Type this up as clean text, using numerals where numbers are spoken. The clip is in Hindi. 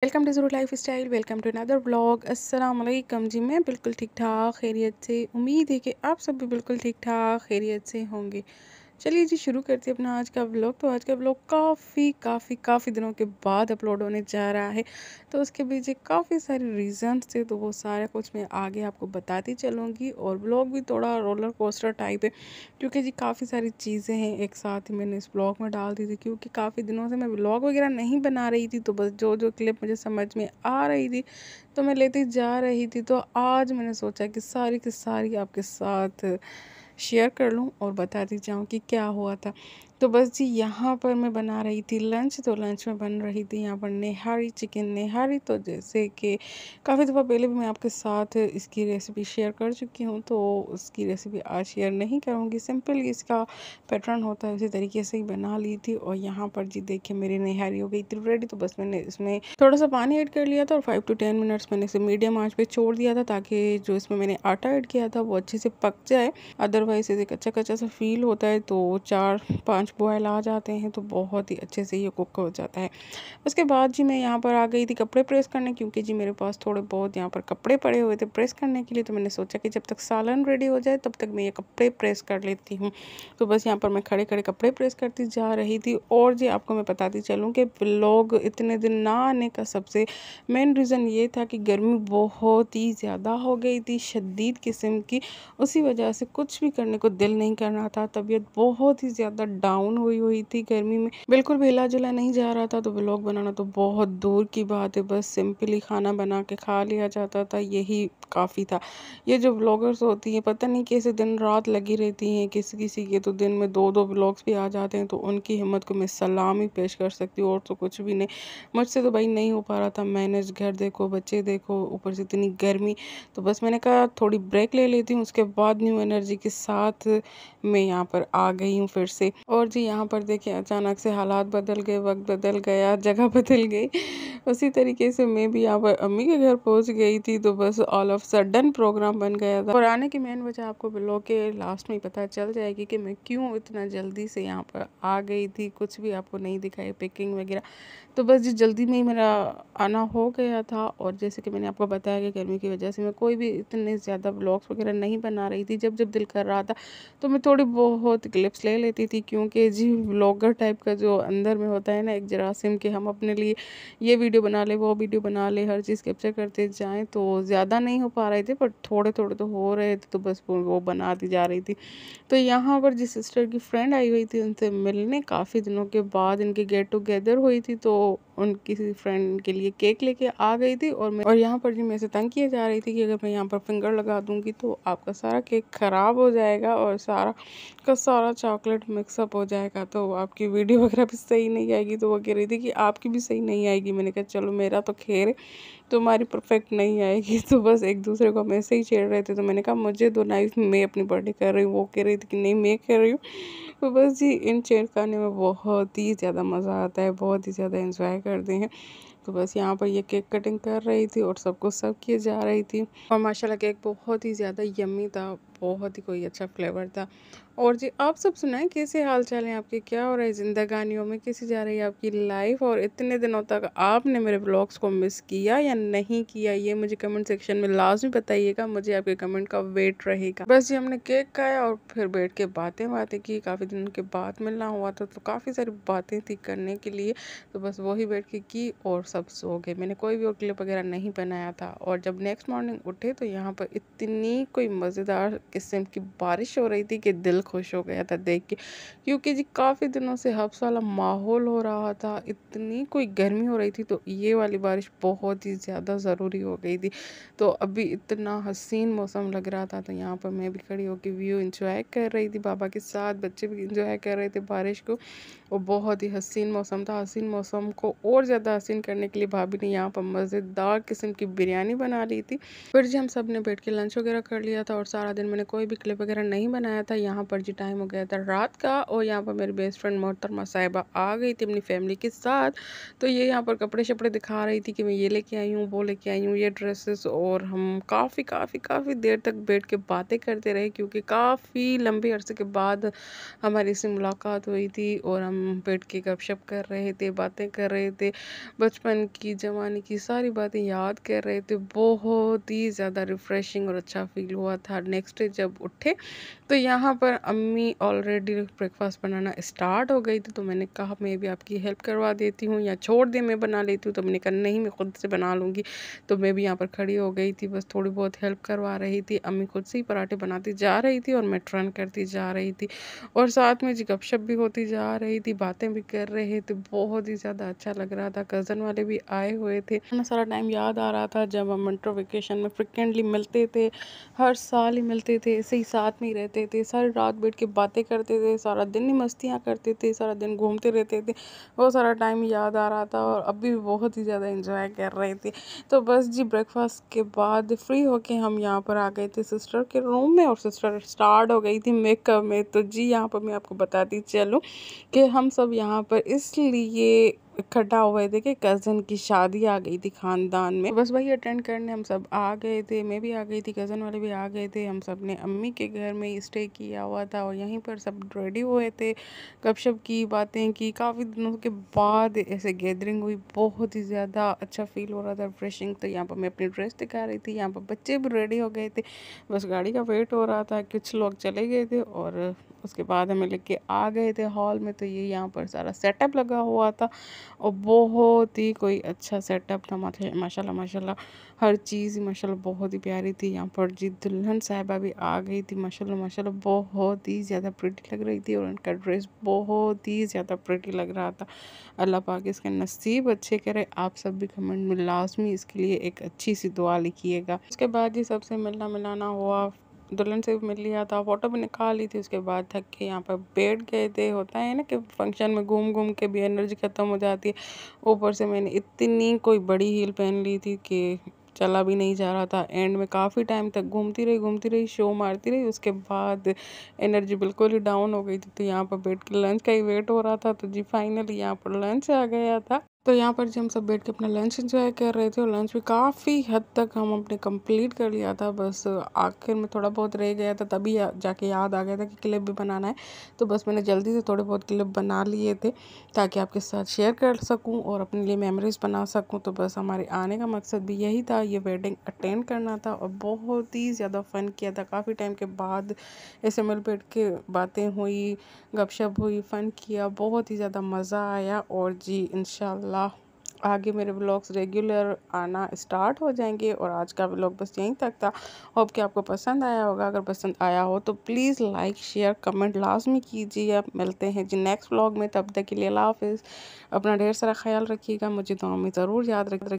वेलकम टू ज़रूर lifestyle. Welcome to another vlog. अस्सलाम वालेकुम जी। मैं बिल्कुल ठीक ठाक खैरियत से, उम्मीद है कि आप सब भी बिल्कुल ठीक ठाक खैरियत से होंगे। चलिए जी, शुरू करते हैं अपना आज का व्लॉग। तो आज का व्लॉग काफ़ी दिनों के बाद अपलोड होने जा रहा है। तो उसके पीछे काफ़ी सारे रीज़न्स थे, तो वो सारा कुछ मैं आगे आपको बताती चलूँगी। और व्लॉग भी थोड़ा रोलर कोस्टर टाइप है, क्योंकि जी काफ़ी सारी चीज़ें हैं एक साथ ही मैंने इस ब्लॉग में डाल दी थी, क्योंकि काफ़ी दिनों से मैं व्लॉग वगैरह नहीं बना रही थी। तो बस जो जो क्लिप मुझे समझ में आ रही थी तो मैं लेती जा रही थी। तो आज मैंने सोचा कि सारी की सारी आपके साथ शेयर कर लूँ और बताती जाऊँ कि क्या हुआ था। तो बस जी, यहाँ पर मैं बना रही थी लंच। तो लंच में बन रही थी यहाँ पर नेहारी, चिकन नेहारी। तो जैसे कि काफ़ी दफ़ा पहले भी मैं आपके साथ इसकी रेसिपी शेयर कर चुकी हूँ, तो उसकी रेसिपी आज शेयर नहीं करूँगी। सिंपल इसका पैटर्न होता है, उसी तरीके से ही बना ली थी। और यहाँ पर जी देखिए, मेरी नेहारी हो गई थी रेडी। तो बस मैंने इसमें थोड़ा सा पानी ऐड कर लिया था और 5 to 10 मिनट्स मैंने इसे मीडियम आंच पे छोड़ दिया था, ताकि जो इसमें मैंने आटा ऐड किया था वो अच्छे से पक जाए। अदरवाइज़ इसे कच्चा कच्चा सा फील होता है, तो 4-5 बॉयल आ जाते हैं तो बहुत ही अच्छे से ये कुक हो जाता है। उसके बाद जी मैं यहाँ पर आ गई थी कपड़े प्रेस करने, क्योंकि जी मेरे पास थोड़े बहुत यहाँ पर कपड़े पड़े हुए थे प्रेस करने के लिए। तो मैंने सोचा कि जब तक सालन रेडी हो जाए तब तक मैं ये कपड़े प्रेस कर लेती हूँ। तो बस यहाँ पर मैं खड़े खड़े कपड़े प्रेस करती जा रही थी। और जी आपको मैं बताती चलूँ कि व्लॉग इतने दिन ना आने का सबसे मेन रीज़न ये था कि गर्मी बहुत ही ज़्यादा हो गई थी, शदीद किस्म की। उसी वजह से कुछ भी करने को दिल नहीं कर रहा था। तबीयत बहुत ही ज़्यादा डाउन हुई हुई थी गर्मी में, बिल्कुल भी हिला जुला नहीं जा रहा था। तो व्लॉग बनाना तो बहुत दूर की बात है, बस सिंपली खाना बना के खा लिया जाता था, यही काफ़ी था। ये जो व्लॉगर्स होती हैं, पता नहीं कैसे दिन रात लगी रहती हैं। किसी किसी के तो दिन में 2-2 व्लॉग्स भी आ जाते हैं, तो उनकी हिम्मत को मैं सलाम ही पेश कर सकती हूँ, और तो कुछ भी नहीं। मुझसे तो भाई नहीं हो पा रहा था मैनेज। घर देखो, बच्चे देखो, ऊपर से इतनी गर्मी। तो बस मैंने कहा थोड़ी ब्रेक ले लेती हूँ, उसके बाद न्यू एनर्जी के साथ मैं यहाँ पर आ गई हूँ फिर से। और जी यहाँ पर देखिए, अचानक से हालात बदल गए, वक्त बदल गया, जगह बदल गई। उसी तरीके से मैं भी यहाँ पर अम्मी के घर पहुँच गई थी। तो बस ऑल ऑफ सडन प्रोग्राम बन गया था। और आने की मेन वजह आपको व्लॉग के लास्ट में ही पता चल जाएगी कि मैं क्यों इतना जल्दी से यहाँ पर आ गई थी। कुछ भी आपको नहीं दिखाई, पैकिंग वगैरह। तो बस जी जल्दी में ही मेरा आना हो गया था। और जैसे कि मैंने आपको बताया कि गर्मी की वजह से मैं कोई भी इतने ज़्यादा व्लॉग्स वगैरह नहीं बना रही थी। जब जब दिल कर रहा था तो मैं थोड़ी बहुत क्लिप्स ले लेती थी, क्योंकि जी व्लॉगर टाइप का जो अंदर में होता है ना, एक जरासीम के हम अपने लिए ये वीडियो बना ले, वो वीडियो बना ले, हर चीज़ कैप्चर करते जाएँ। तो ज़्यादा नहीं हो पा रहे थे, पर थोड़े थोड़े तो हो रहे थे। तो बस वो बनाती जा रही थी। तो यहाँ पर जिस सिस्टर की फ्रेंड आई हुई थी उनसे मिलने, काफ़ी दिनों के बाद इनकी गेट टुगेदर हुई थी। तो उनकी फ्रेंड के लिए केक लेके आ गई थी। और यहाँ पर जी मेरे से तंग किए जा रही थी कि अगर मैं यहाँ पर फिंगर लगा दूंगी तो आपका सारा केक ख़राब हो जाएगा और सारा का सारा चॉकलेट मिक्सअप हो जाएगा, तो आपकी वीडियो वगैरह भी सही नहीं आएगी। तो वो कह रही थी कि आपकी भी सही नहीं आएगी। मैंने कहा चलो, मेरा तो खैर है, तुम्हारी परफेक्ट नहीं आएगी। तो बस एक दूसरे को हम ऐसे ही छेड़ रहे थे। तो मैंने कहा मुझे दो नाइफ, मैं अपनी बर्थडे कर रही हूँ। वो कह रही थी कि नहीं, मैं कर रही हूँ। तो बस जी इन छेड़खानी में बहुत ही ज़्यादा मज़ा आता है, बहुत ही ज़्यादा एंजॉय करते हैं। तो बस यहाँ पर ये केक कटिंग कर रही थी और सबको सर्व किए जा रही थी। और माशाल्लाह केक बहुत ही ज़्यादा यम्मी था, बहुत ही कोई अच्छा फ्लेवर था। और जी आप सब सुनाएं, कैसे हाल चाल हैं आपके, क्या हो रहा है ज़िंदगानियों में, कैसी जा रही है आपकी लाइफ। और इतने दिनों तक आपने मेरे ब्लॉग्स को मिस किया या नहीं किया, ये मुझे कमेंट सेक्शन में लाजमी बताइएगा। मुझे आपके कमेंट का वेट रहेगा। बस जी हमने केक खाया और फिर बैठ के बातें बातें की। काफ़ी दिनों के बाद मिलना हुआ था, तो काफ़ी सारी बातें थी करने के लिए। तो बस वही बैठ के की और सब सो गए। मैंने कोई भी और क्लिप वगैरह नहीं बनाया था। और जब नेक्स्ट मॉर्निंग उठे तो यहाँ पर इतनी कोई मज़ेदार किस्म की बारिश हो रही थी कि दिल खुश हो गया था देख के, क्योंकि जी काफ़ी दिनों से हब्स वाला माहौल हो रहा था, इतनी कोई गर्मी हो रही थी। तो ये वाली बारिश बहुत ही ज़्यादा ज़रूरी हो गई थी। तो अभी इतना हसीन मौसम लग रहा था। तो यहाँ पर मैं भी खड़ी होकर व्यू इंजॉय कर रही थी बाबा के साथ, बच्चे भी इंजॉय कर रहे थे बारिश को। और बहुत ही हसीन मौसम था। हसीन मौसम को और ज़्यादा हसीन करने के लिए भाभी ने यहाँ पर मज़ेदार किस्म की बिरयानी बना ली थी। फिर जी हम सब ने बैठ के लंच वगैरह कर लिया था। और सारा दिन मैंने कोई भी क्लिप वगैरह नहीं बनाया था। यहाँ पर जी टाइम हो गया था रात का। और यहाँ पर मेरी बेस्ट फ्रेंड मोहतरमा साहिबा आ गई थी अपनी फैमिली के साथ। तो ये यहाँ पर कपड़े शपड़े दिखा रही थी कि मैं ये लेके आई हूँ, वो लेके आई हूँ, ये ड्रेसेस। और हम काफ़ी देर तक बैठ के बातें करते रहे, क्योंकि काफ़ी लंबे अरसे के बाद हमारी इससे मुलाकात हुई थी। और हम बैठ के गपशप कर रहे थे, बातें कर रहे थे, बचपन की जवानी की सारी बातें याद कर रहे थे। बहुत ही ज़्यादा रिफ़्रेशिंग और अच्छा फ़ील हुआ था। नेक्स्ट डे जब उठे तो यहाँ पर अम्मी ऑलरेडी ब्रेकफास्ट बनाना स्टार्ट हो गई थी, तो मैंने कहा मैं भी आपकी हेल्प करवा देती हूँ या छोड़ दे मैं बना लेती हूँ। तो मैंने कहा नहीं, मैं खुद से बना लूँगी। तो मैं भी यहाँ पर खड़ी हो गई थी, बस थोड़ी बहुत हेल्प करवा रही थी। अम्मी खुद से ही पराठे बनाती जा रही थी और मैं टर्न करती जा रही थी, और साथ में जी गपशप भी होती जा रही थी, बातें भी कर रहे थे। बहुत ही ज़्यादा अच्छा लग रहा था। कज़न वाले भी आए हुए थे। इतना सारा टाइम याद आ रहा था जब हम विंटर वेकेशन में फ्रिक्वेंटली मिलते थे, हर साल ही मिलते थे, ऐसे ही साथ में ही रहते थे, सारी रात बैठ के बातें करते थे, सारा दिन ही मस्तियाँ करते थे, सारा दिन घूमते रहते थे। वो सारा टाइम याद आ रहा था और अभी भी बहुत ही ज़्यादा एंजॉय कर रहे थे। तो बस जी ब्रेकफास्ट के बाद फ्री होके हम यहाँ पर आ गए थे सिस्टर के रूम में, और सिस्टर स्टार्ट हो गई थी मेकअप में। तो जी यहाँ पर मैं आपको बताती चलूँ कि हम सब यहाँ पर इसलिए इकट्ठा हुए थे कि कज़न की शादी आ गई थी ख़ानदान में। बस वही अटेंड करने हम सब आ गए थे, मैं भी आ गई थी, कज़न वाले भी आ गए थे। हम सब ने अम्मी के घर में ही स्टे किया हुआ था और यहीं पर सब रेडी हुए थे, गपशप की, बातें की। काफ़ी दिनों के बाद ऐसे गैदरिंग हुई, बहुत ही ज़्यादा अच्छा फील हो रहा था, रिफ्रेशिंग। तो यहाँ पर मैं अपनी ड्रेस दिखा रही थी, यहाँ पर बच्चे भी रेडी हो गए थे, बस गाड़ी का वेट हो रहा था। कुछ लोग चले गए थे और उसके बाद हमें लेके आ गए थे हॉल में। तो ये यहाँ पर सारा सेटअप लगा हुआ था और बहुत ही कोई अच्छा सेटअप था। माशाल्लाह माशाल्लाह हर चीज़ ही माशाल्लाह बहुत ही प्यारी थी। यहाँ पर जी दुल्हन साहिबा भी आ गई थी, माशाल्लाह माशाल्लाह बहुत ही ज़्यादा प्रिटी लग रही थी और उनका ड्रेस बहुत ही ज़्यादा प्रिटी लग रहा था। अल्लाह पाक इसके नसीब अच्छे करे। आप सब भी कमेंट में लाजमी इसके लिए एक अच्छी सी दुआ लिखिएगा। उसके बाद ये सबसे मिलना मिलाना हुआ, दुल्हन से भी मिल लिया था, फ़ोटो भी निकाल ली थी। उसके बाद थक के यहाँ पर बैठ गए थे। होता है ना कि फंक्शन में घूम घूम के भी एनर्जी ख़त्म हो जाती है। ऊपर से मैंने इतनी कोई बड़ी हील पहन ली थी कि चला भी नहीं जा रहा था। एंड में काफ़ी टाइम तक घूमती रही, शो मारती रही। उसके बाद एनर्जी बिल्कुल ही डाउन हो गई थी। तो यहाँ पर बैठ के लंच का ही वेट हो रहा था। तो जी फाइनली यहाँ पर लंच आ गया था। तो यहाँ पर जी हम सब बैठ के अपना लंच एंजॉय कर रहे थे और लंच भी काफ़ी हद तक हम अपने कंप्लीट कर लिया था। बस आखिर में थोड़ा बहुत रह गया था, तभी जाके याद आ गया था कि क्लिप भी बनाना है। तो बस मैंने जल्दी से थोड़े बहुत क्लिप बना लिए थे ताकि आपके साथ शेयर कर सकूं और अपने लिए मेमोरीज बना सकूं। तो बस हमारे आने का मकसद भी यही था, ये वेडिंग अटेंड करना था और बहुत ही ज़्यादा फ़न किया था। काफ़ी टाइम के बाद ऐसे मिल बैठ के बातें हुई, गपशप हुई, फ़न किया, बहुत ही ज़्यादा मज़ा आया। और जी इंशाल्लाह आगे मेरे व्लॉग्स रेगुलर आना स्टार्ट हो जाएंगे। और आज का व्लॉग बस यहीं तक था। होप कि आपको पसंद आया होगा। अगर पसंद आया हो तो प्लीज़ लाइक शेयर कमेंट लाजमी कीजिए। अब मिलते हैं जी नेक्स्ट व्लॉग में, तब तक के लिए अल्लाह हाफिज़। अपना ढेर सारा ख्याल रखिएगा, मुझे दुआ में ज़रूर याद रखिएगा।